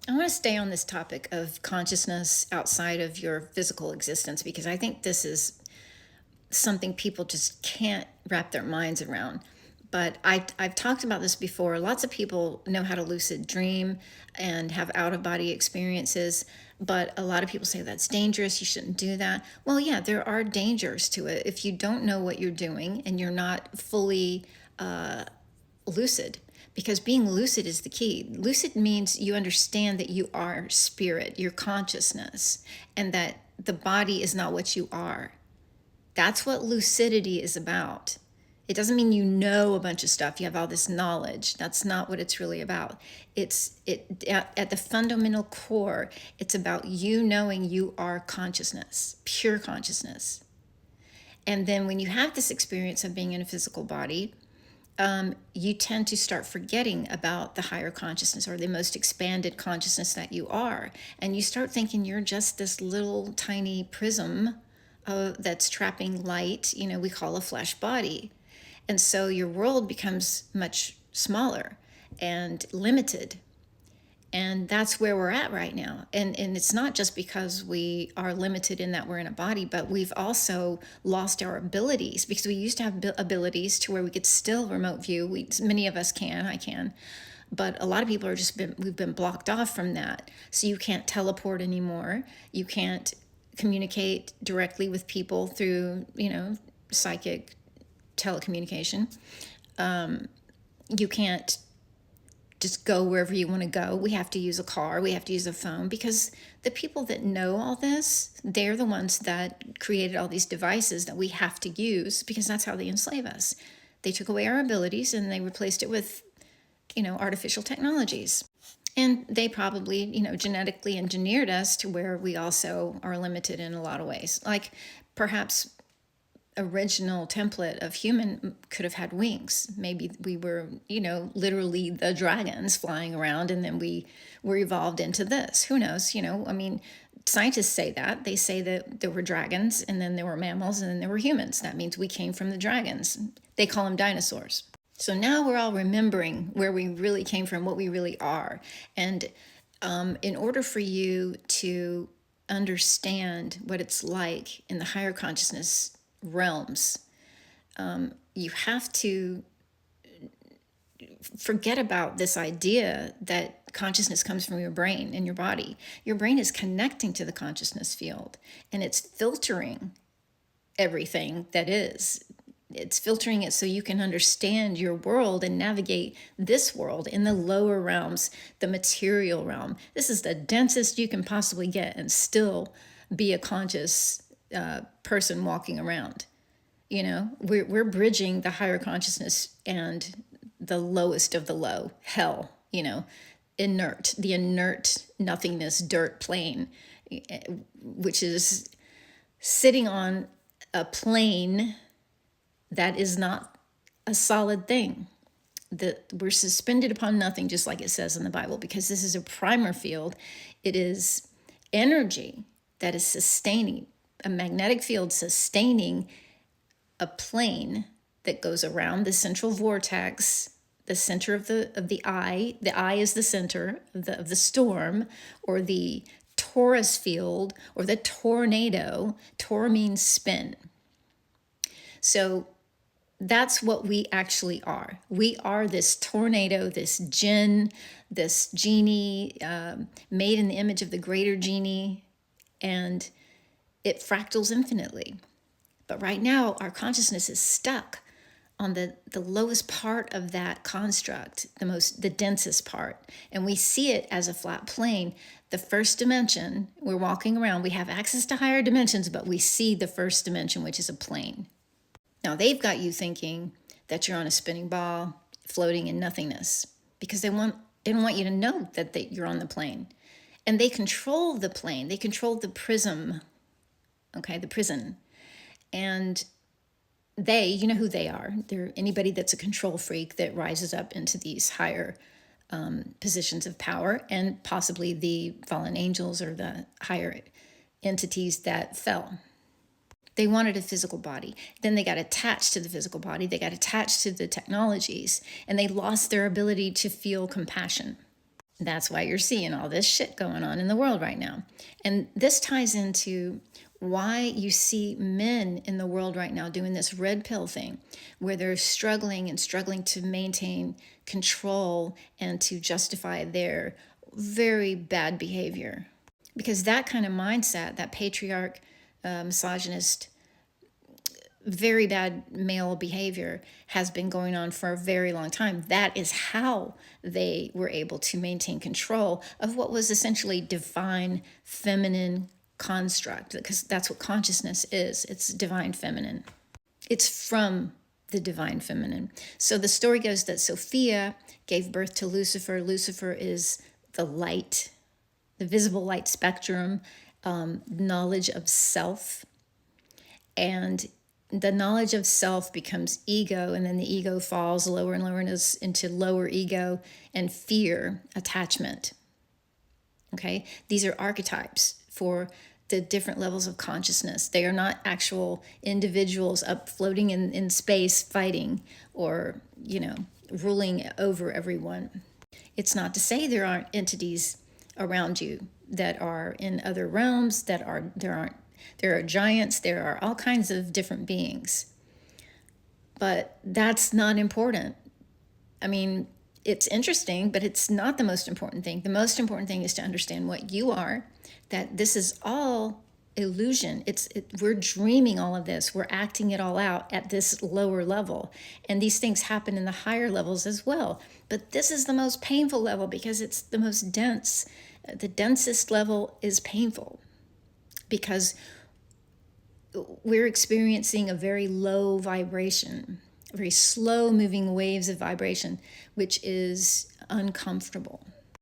I want to stay on this topic of consciousness outside of your physical existence because I think this is something people just can't wrap their minds around. But I've talked about this before. Lots of people know how to lucid dream and have out of body experiences, but a lot of people say that's dangerous. You shouldn't do that. Well, yeah, there are dangers to it if you don't know what you're doing and you're not fully lucid, because being lucid is the key. Lucid means you understand that you are spirit, your consciousness, and that the body is not what you are. That's what lucidity is about. It doesn't mean you know a bunch of stuff, you have all this knowledge. That's not what it's really about. At the fundamental core, it's about you knowing you are consciousness, pure consciousness. And then when you have this experience of being in a physical body, you tend to start forgetting about the higher consciousness or the most expanded consciousness that you are. And you start thinking you're just this little tiny prism that's trapping light, we call a flesh body. And so your world becomes much smaller and limited. And that's where we're at right now. And it's not just because we are limited in that we're in a body, but we've also lost our abilities, because we used to have abilities to where we could still remote view. Many of us can, I can. But a lot of people we've been blocked off from that. So you can't teleport anymore. You can't communicate directly with people through, psychic telecommunication. You can't just go wherever you want to go. We have to use a car. We have to use a phone, because the people that know all this, they're the ones that created all these devices that we have to use, because that's how they enslave us. They took away our abilities and they replaced it with, artificial technologies. And they probably, genetically engineered us to where we also are limited in a lot of ways. Like perhaps original template of human could have had wings. Maybe we were, literally the dragons flying around, and then we were evolved into this. Who knows? Scientists say that. They say that there were dragons, and then there were mammals, and then there were humans. That means we came from the dragons. They call them dinosaurs. So now we're all remembering where we really came from, what we really are. And in order for you to understand what it's like in the higher consciousness realms, you have to forget about this idea that consciousness comes from your brain and your body. Your brain is connecting to the consciousness field, and it's filtering everything that is. It's filtering it so you can understand your world and navigate this world in the lower realms, the material realm. This is the densest you can possibly get and still be a conscious person walking around. We're bridging the higher consciousness and the lowest of the low, hell, inert, the inert nothingness dirt plane, which is sitting on a plane that is not a solid thing. That we're suspended upon nothing, just like it says in the Bible, because this is a primer field. It is energy that is sustaining, a magnetic field sustaining a plane that goes around the central vortex, the center of the eye. The eye is the center of the storm, or the torus field, or the tornado. Tor means spin. So that's what we actually are. We are this tornado, this jinn, this genie, made in the image of the greater genie, and it fractals infinitely. But right now, our consciousness is stuck on the lowest part of that construct, the densest part. And we see it as a flat plane. The first dimension, we're walking around, we have access to higher dimensions, but we see the first dimension, which is a plane. Now, they've got you thinking that you're on a spinning ball, floating in nothingness, because they don't want you to know that you're on the plane. And they control the plane. They control the prism, the prison. And you know who they are. They're anybody that's a control freak that rises up into these higher positions of power, and possibly the fallen angels or the higher entities that fell. They wanted a physical body. Then they got attached to the physical body. They got attached to the technologies, and they lost their ability to feel compassion. That's why you're seeing all this shit going on in the world right now. And this ties into why you see men in the world right now doing this red pill thing, where they're struggling and struggling to maintain control and to justify their very bad behavior. Because that kind of mindset, that patriarch, misogynist, very bad male behavior has been going on for a very long time. That is how they were able to maintain control of what was essentially divine feminine construct, because that's what consciousness is. It's divine feminine. It's from the divine feminine. So the story goes that Sophia gave birth to Lucifer. Lucifer is the light, the visible light spectrum, knowledge of self. And the knowledge of self becomes ego, and then the ego falls lower and lower into lower ego and fear, attachment. Okay, these are archetypes for the different levels of consciousness. They are not actual individuals up floating in space fighting or, ruling over everyone. It's not to say there aren't entities around you that are in other realms, there are giants, there are all kinds of different beings. But that's not important. I mean, it's interesting, but it's not the most important thing. The most important thing is to understand what you are, that this is all illusion. We're dreaming all of this. We're acting it all out at this lower level. And these things happen in the higher levels as well. But this is the most painful level because it's the most dense. The densest level is painful because we're experiencing a very low vibration, very slow moving waves of vibration, which is uncomfortable.